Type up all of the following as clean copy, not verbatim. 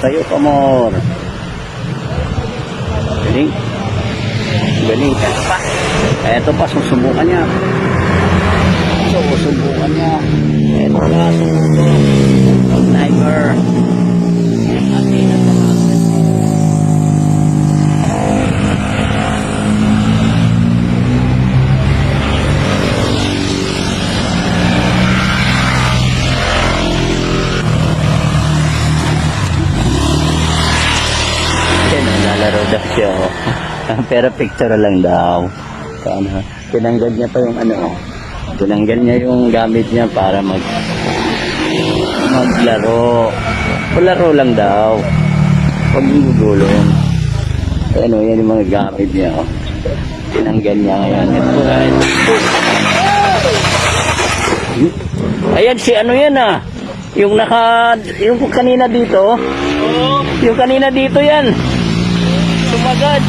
Tayo pa more. Galing. Galing. Ito pa, susubukan niya. Susubukan niya. Ito pa, susubukan. Sniper. Naglalaro daw siya. Pero picture lang daw. Tinanggal niya pa yung tinanggal niya yung gamit niya para maglaro. Palaro lang daw. Huwag yung gulong. Yan yung mga gamit niya. Tinanggal niya ngayon. Ayan si yan yung yung kanina dito. Yung kanina dito yan. Sumagad.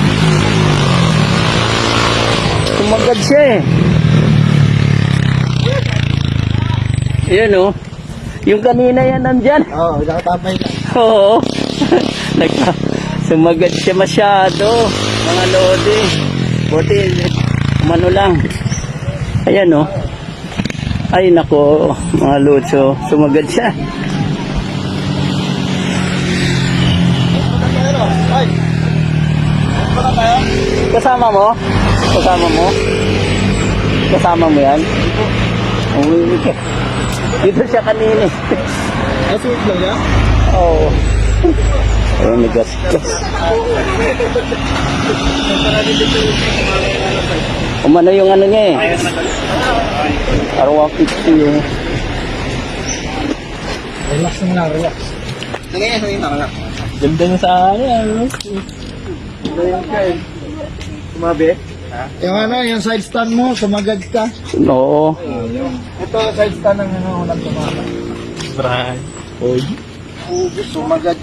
Sumagad siya Yan yung kanina yan nandyan. Nakatapay lang. Oo. Sumagad siya masyado. Mga lodi. Buti, umano lang. Ayan Ay nako, mga lutso. Sumagad siya. Kasama mo? Kasama mo? Kasama mo yan? Umuwi ka. Dito siya kanina. Suot lang yan? Oo. Ayun, nagasgas. Umano yung niya Parang 150 yung... Relax mo lang, relax. Nangyayon na. Ganda na sa ganda yung kain. Sumabi? Yung side stand mo, sumagad ka. Oo. Ito, side stand ng unang tumama. Brian. Sumagad.